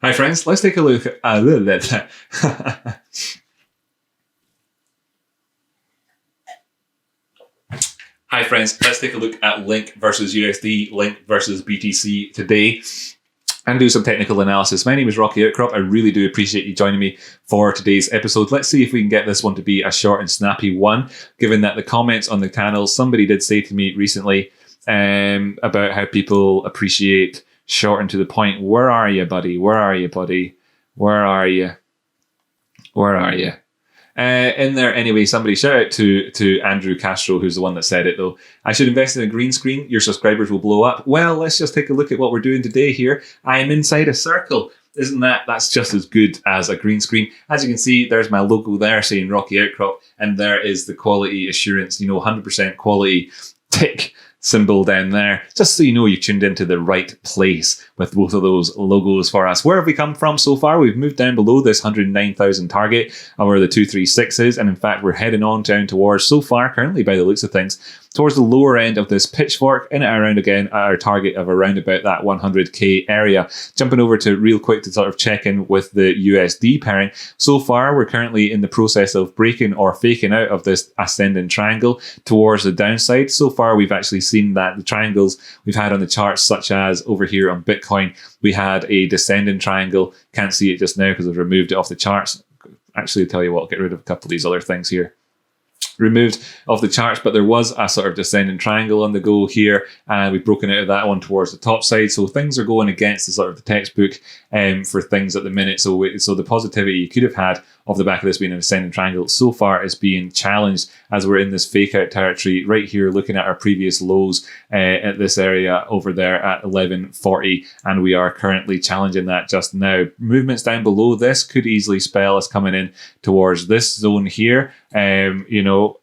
Hi friends, let's take a look at a little bit. Hi friends, let's take a look at Link versus USD, Link versus BTC today, and do some technical analysis. My name is Rocky Outcrop. I really do appreciate you joining me for today's episode. Let's see if we can get this one to be a short and snappy one, given that the comments on the channel, somebody did say to me recently about how people appreciate short and to the point. Where are you, buddy? Where are you, buddy? Where are you? Where are you? In there, anyway, somebody shout out to Andrew Castro, who's the one that said it, though. I should invest in a green screen. Your subscribers will blow up. Well, let's just take a look at what we're doing today here. I am inside a circle. Isn't that's just as good as a green screen? As you can see, there's my logo there saying Rocky Outcrop, and there is the quality assurance, 100% quality tick symbol down there, just so you know you've tuned into the right place with both of those logos for us. Where have we come from so far? We've moved down below this 109,000 target where the 236 is, and in fact we're heading on down towards, so far currently by the looks of things, towards the lower end of this pitchfork, in and around again at our target of around about that 100k area. Jumping over to real quick to sort of check in with the USD pairing. So far we're currently in the process of breaking or faking out of this ascending triangle towards the downside. So far we've actually seen that the triangles we've had on the charts, such as over here on Bitcoin, we had a descending triangle. Can't see it just now because I've removed it off the charts. Actually, I'll tell you what, I'll get rid of a couple of these other things here. Removed off the charts, but there was a sort of descending triangle on the go here, and we've broken out of that one towards the top side. So things are going against the sort of the textbook for things at the minute. So the positivity you could have had off the back of this being an ascending triangle so far is being challenged as we're in this fake out territory right here, looking at our previous lows at this area over there at 1140, and we are currently challenging that just now. Movements down below this could easily spell us coming in towards this zone here.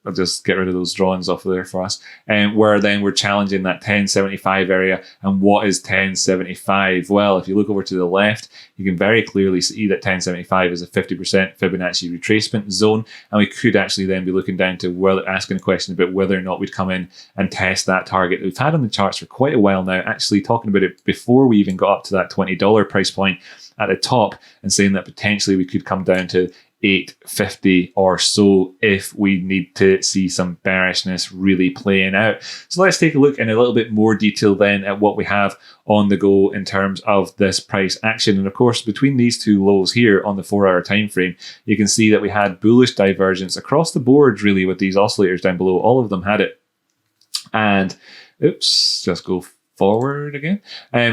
I'll just get rid of those drawings off of there for us, where then we're challenging that 1075 area. And what is 1075? Well, if you look over to the left, you can very clearly see that 1075 is a 50% Fibonacci retracement zone, and we could actually then be looking down to asking a question about whether or not we'd come in and test that target that we've had on the charts for quite a while now, actually talking about it before we even got up to that $20 price point at the top, and saying that potentially we could come down to 850 or so if we need to see some bearishness really playing out. So let's take a look in a little bit more detail then at what we have on the go in terms of this price action. And of course, between these two lows here on the 4-hour time frame, you can see that we had bullish divergence across the board really with these oscillators down below. All of them had it. And oops, just go forward again.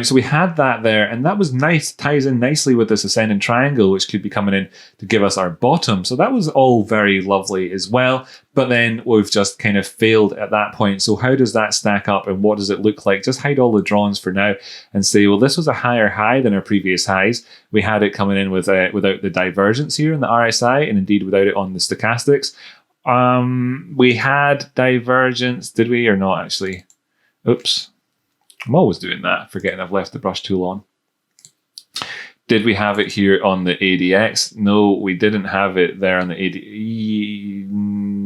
So we had that there, and that was nice, ties in nicely with this ascending triangle, which could be coming in to give us our bottom. So that was all very lovely as well. But then we've just kind of failed at that point. So how does that stack up, and what does it look like? Just hide all the drawings for now and say, well, this was a higher high than our previous highs. We had it coming in without the divergence here in the RSI, and indeed without it on the stochastics. We had divergence, did we, or not actually? Oops. I'm always doing that, forgetting I've left the brush tool on. Did we have it here on the ADX? No, we didn't have it there on the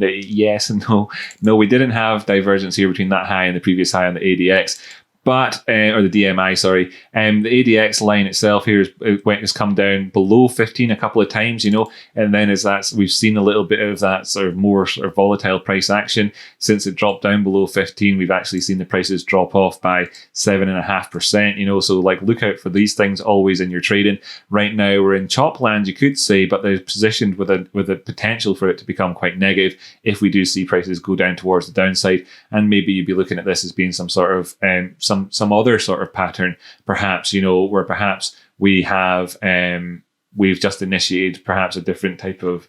yes and no. No, we didn't have divergence here between that high and the previous high on the ADX. But, or the DMI, sorry. The ADX line itself here has come down below 15 a couple of times, and then we've seen a little bit of that sort of more sort of volatile price action. Since it dropped down below 15, we've actually seen the prices drop off by 7.5%, so like look out for these things always in your trading. Right now we're in chop land, you could say, but they're positioned with a potential for it to become quite negative if we do see prices go down towards the downside. And maybe you'd be looking at this as being some sort of some other sort of pattern, perhaps, where perhaps we have we've just initiated perhaps a different type of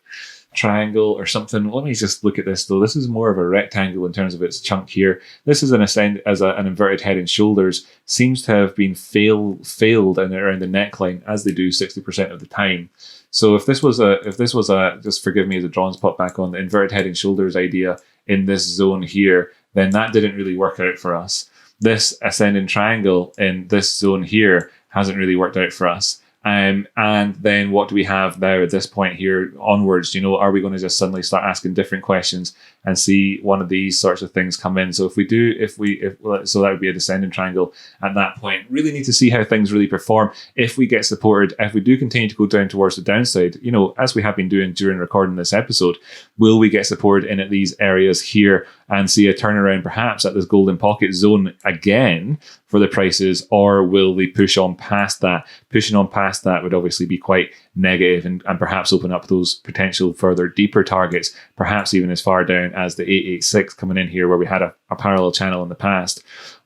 triangle or something. Let me just look at this though. This is more of a rectangle in terms of its chunk here. This is an inverted head and shoulders. Seems to have been failed and around the neckline, as they do 60% of the time. So if this was a just forgive me as the drawings pop back on, the inverted head and shoulders idea in this zone here, then that didn't really work out for us. This ascending triangle in this zone here hasn't really worked out for us. And then what do we have now at this point here onwards? Are we going to just suddenly start asking different questions and see one of these sorts of things come in? So so that would be a descending triangle at that point. Really need to see how things really perform. If we get supported, if we do continue to go down towards the downside, as we have been doing during recording this episode, will we get supported in at these areas here and see a turnaround perhaps at this golden pocket zone again for the prices, or will they push on past that? Pushing on past that would obviously be quite negative and perhaps open up those potential further deeper targets, perhaps even as far down as the 886 coming in here where we had a parallel channel in the past,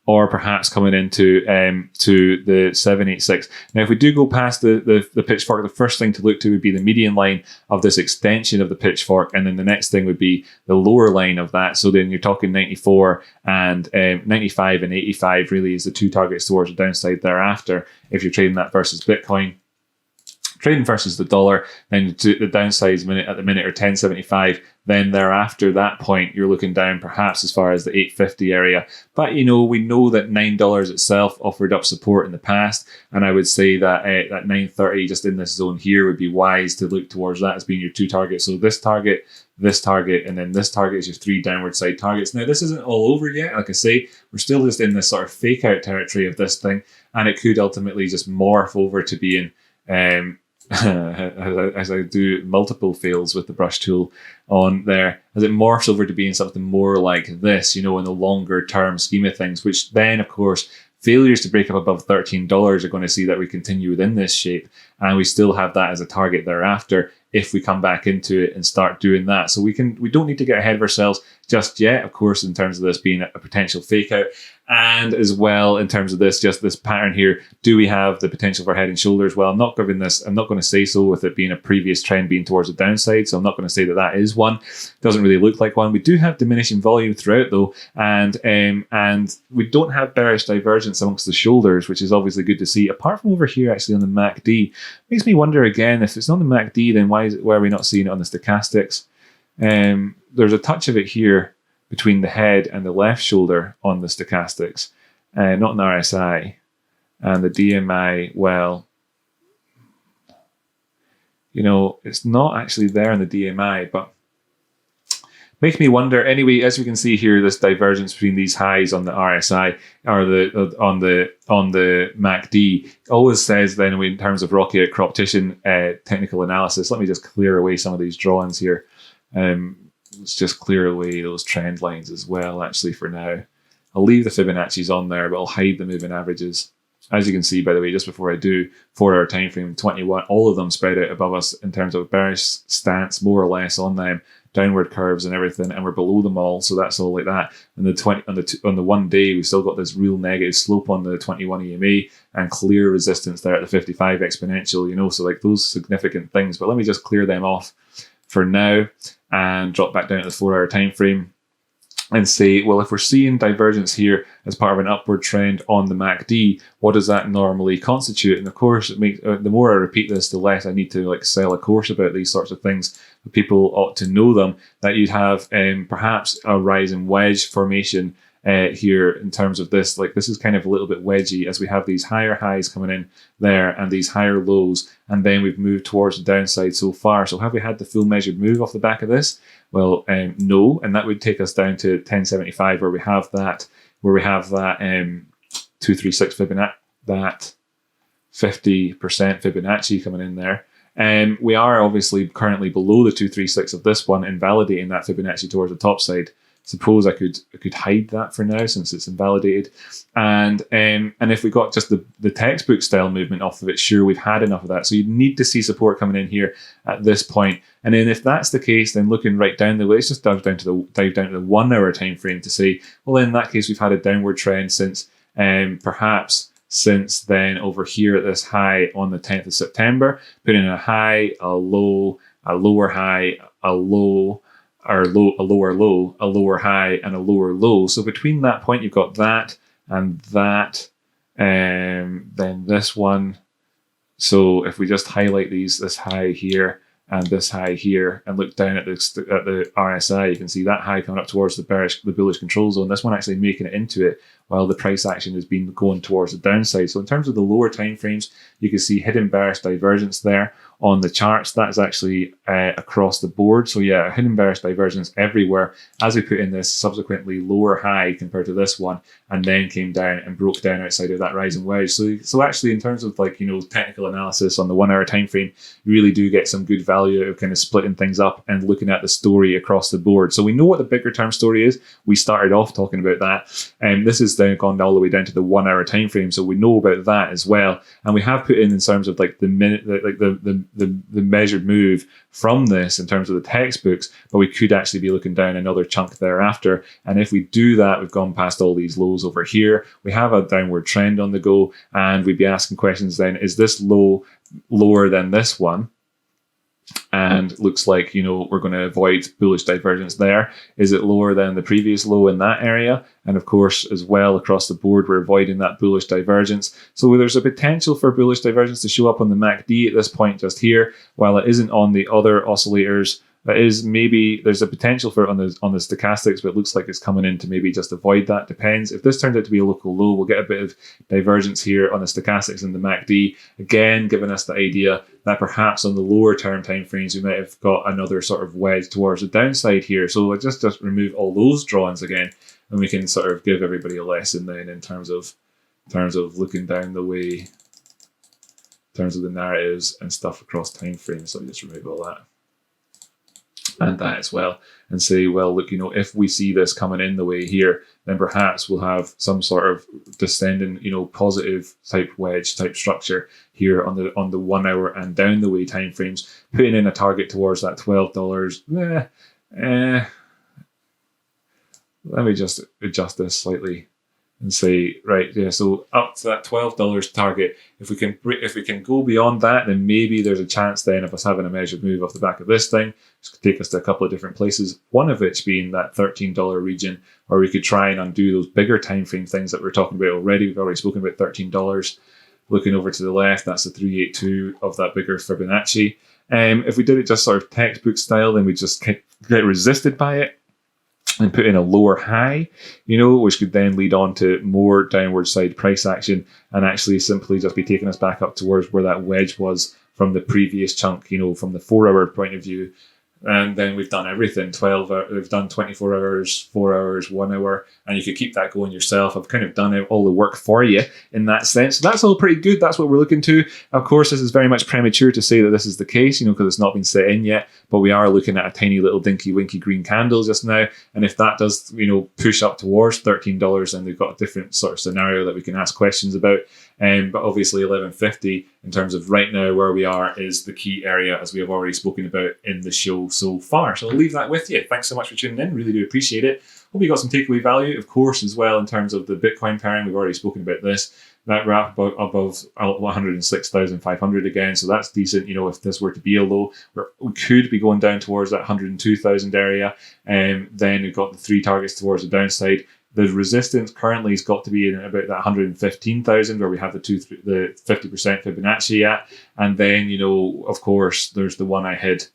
or perhaps coming into to the 786. Now, if we do go past the pitchfork, the first thing to look to would be the median line of this extension of the pitchfork, and then the next thing would be the lower line of that. So then you're talking 94 and 95 and 85 really is the two targets towards the downside thereafter. If you're trading that versus Bitcoin, trading versus the dollar, then the downside at the minute are 1075. Then thereafter that point, you're looking down perhaps as far as the 850 area. But we know that $9 itself offered up support in the past, and I would say that that 930 just in this zone here would be wise to look towards that as being your two targets. So this target, and then this target is your three downward side targets. Now this isn't all over yet. Like I say, we're still just in this sort of fake out territory of this thing, and it could ultimately just morph over to being as I do multiple fails with the brush tool on there, as it morphs over to being something more like this, in the longer term scheme of things, which then, of course, failures to break up above $13 are going to see that we continue within this shape, and we still have that as a target thereafter if we come back into it and start doing that. So we don't need to get ahead of ourselves just yet, of course, in terms of this being a potential fake out. And as well, in terms of this pattern here, do we have the potential for head and shoulders? Well, I'm not going to say so with it being a previous trend being towards the downside. So I'm not going to say that is one. Doesn't really look like one. We do have diminishing volume throughout though. And we don't have bearish divergence amongst the shoulders, which is obviously good to see. Apart from over here, actually on the MACD, makes me wonder again, if it's not the MACD, then why are we not seeing it on the stochastics? There's a touch of it here between the head and the left shoulder on the stochastics, not an RSI. And the DMI, well, it's not actually there in the DMI, but makes me wonder. Anyway, as we can see here, this divergence between these highs on the RSI or on the MACD always says then in terms of Rocky Outcrop technical analysis. Let me just clear away some of these drawings here. Let's just clear away those trend lines as well, actually, for now. I'll leave the Fibonacci's on there, but I'll hide the moving averages. As you can see, by the way, just before I do, 4-hour time frame, 21, all of them spread out above us in terms of bearish stance, more or less on them, downward curves and everything, and we're below them all, so that's all like that. And on the 1 day, we've still got this real negative slope on the 21 EMA and clear resistance there at the 55 exponential, so like those significant things. But let me just clear them off for now and drop back down to the 4-hour time frame and say, well, if we're seeing divergence here as part of an upward trend on the MACD, what does that normally constitute? And of course, it makes the more I repeat this, the less I need to sell a course about these sorts of things. People ought to know them. That you'd have perhaps a rising wedge formation here in terms of this. Like this is kind of a little bit wedgy as we have these higher highs coming in there and these higher lows, and then we've moved towards the downside so far. So have we had the full measured move off the back of this? Well, no, and that would take us down to 1075 where we have that 236 Fibonacci, that 50% Fibonacci coming in there. We are obviously currently below the 236 of this one, invalidating that Fibonacci towards the top side. Suppose I could hide that for now since it's invalidated. And if we got just the textbook style movement off of it, sure, we've had enough of that. So you need to see support coming in here at this point. And then if that's the case, then looking right down let's just dive down to the 1 hour time frame to say, well, in that case, we've had a downward trend since perhaps since then over here at this high on the 10th of September, putting in a high, a low, a lower high, a low, or low, a lower low, a lower high, and a lower low. So between that point, you've got that and that, then this one. So if we just highlight this high here and this high here, and look down at the RSI, you can see that high coming up towards the bullish control zone. This one actually making it into it while the price action has been going towards the downside. So in terms of the lower time frames, you can see hidden bearish divergence there on the charts. That's actually across the board. So yeah, hidden bearish divergence everywhere as we put in this subsequently lower high compared to this one, and then came down and broke down outside of that rising wedge. So actually, in terms of like, you know, technical analysis on the 1 hour time frame, you really do get some good value out of kind of splitting things up and looking at the story across the board. So we know what the bigger term story is. We started off talking about that, and this is then gone all the way down to the 1 hour time frame. So we know about that as well, and we have put in terms of like the minute, like the measured move from this in terms of the textbooks, but we could actually be looking down another chunk thereafter. And if we do that, we've gone past all these lows over here. We have a downward trend on the go, and we'd be asking questions then, is this low lower than this one? And looks like, you know, we're going to avoid bullish divergence there. Is it lower than the previous low in that area? And of course, as well, across the board, we're avoiding that bullish divergence. So there's a potential for bullish divergence to show up on the MACD at this point just here, while it isn't on the other oscillators. That is, maybe there's a potential for it on the stochastics, but it looks like it's coming in to maybe just avoid that. Depends. If this turns out to be a local low, we'll get a bit of divergence here on the stochastics and the MACD, again giving us the idea that perhaps on the lower term time frames we might have got another sort of wedge towards the downside here. So we'll just remove all those drawings again, and we can sort of give everybody a lesson then in terms of looking down the way, in terms of the narratives and stuff across time frames. So I'll just remove all that and that as well, and say, well, look, you know, if we see this coming in the way here, then perhaps we'll have some sort of descending, you know, positive type wedge type structure here on the 1 hour and down the way time frames, putting in a target towards that $12. Let me just adjust this slightly and say, right, yeah, so up to that $12 target, if we can go beyond that, then maybe there's a chance then of us having a measured move off the back of this thing. This could take us to a couple of different places, one of which being that $13 region, or we could try and undo those bigger time frame things that we're talking about already. We've already spoken about $13. Looking over to the left, that's the 382 of that bigger Fibonacci. If we did it just sort of textbook style, then we just get resisted by it and put in a lower high, you know, which could then lead on to more downward side price action and actually simply just be taking us back up towards where that wedge was from the previous chunk, you know, from the 4 hour point of view. And then we've done everything, 12 hours, we've done 24 hours, 4 hours, 1 hour, and you could keep that going yourself. I've kind of done all the work for you in that sense. So that's all pretty good. That's what we're looking to. Of course, this is very much premature to say that this is the case, you know, because it's not been set in yet, but we are looking at a tiny little dinky winky green candle just now. And if that does, you know, push up towards $13, then we've got a different sort of scenario that we can ask questions about. But obviously 1150 in terms of right now where we are is the key area, as we have already spoken about in the show so far. So I'll leave that with you. Thanks so much for tuning in. Really do appreciate it. Hope you got some takeaway value, of course, as well in terms of the Bitcoin pairing. We've already spoken about this. That we're up above 106,500 again, so that's decent. You know, if this were to be a low, we could be going down towards that 102,000 area, and then we've got the 3 targets towards the downside. The resistance currently has got to be in about that 115,000, where we have the 50% Fibonacci at, and then, you know, of course, there's the one I hid.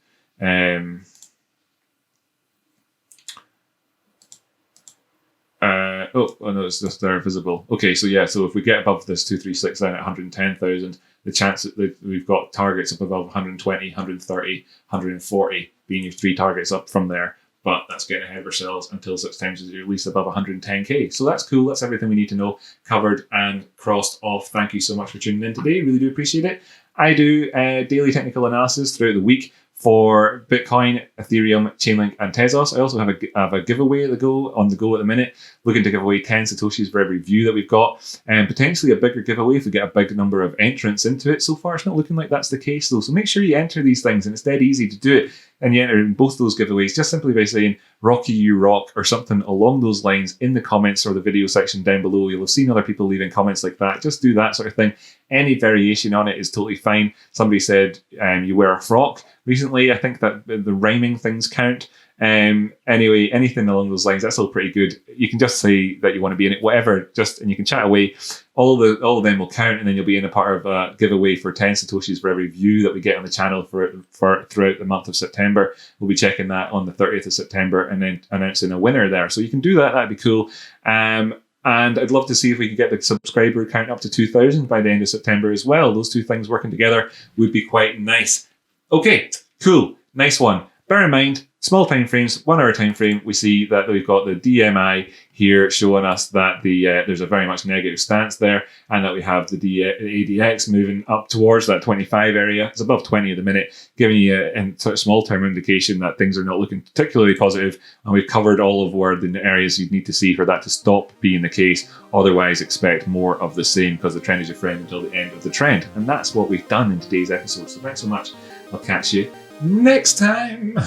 Oh no, it's just there visible. Okay, so yeah, so if we get above this 236 down at 110,000, the chance that we've got targets up above 120, 130, 140 being your 3 targets up from there. But that's getting ahead of ourselves until such times as you're at least above 110k. So that's cool. That's everything we need to know covered and crossed off. Thank you so much for tuning in today. Really do appreciate it. I do daily technical analysis throughout the week for Bitcoin, Ethereum, Chainlink, and Tezos. I also have a giveaway on the go at the minute, looking to give away 10 Satoshis for every view that we've got, and potentially a bigger giveaway if we get a big number of entrants into it. So far, it's not looking like that's the case, though. So make sure you enter these things, and it's dead easy to do it. And you enter in both those giveaways just simply by saying "Rocky, you rock" or something along those lines in the comments or the video section down below. You'll have seen other people leaving comments like that. Just do that sort of thing. Any variation on it is totally fine. Somebody said you wear a frock recently. I think that the rhyming things count. Anyway, anything along those lines, that's all pretty good. You can just say that you want to be in it, whatever, and you can chat away. All of them will count, and then you'll be in a part of a giveaway for 10 Satoshis for every view that we get on the channel for throughout the month of September. We'll be checking that on the 30th of September and then announcing a winner there. So you can do that. That'd be cool. And I'd love to see if we could get the subscriber count up to 2,000 by the end of September as well. Those two things working together would be quite nice. Okay, cool. Nice one. Bear in mind, small time frames, 1 hour time frame, we see that we've got the DMI here showing us that there's a very much negative stance there, and that we have the ADX moving up towards that 25 area. It's above 20 at the minute, giving you a sort of small term indication that things are not looking particularly positive, and we've covered all of where the areas you'd need to see for that to stop being the case. Otherwise, expect more of the same, because the trend is your friend until the end of the trend. And that's what we've done in today's episode. So thanks so much. I'll catch you next time.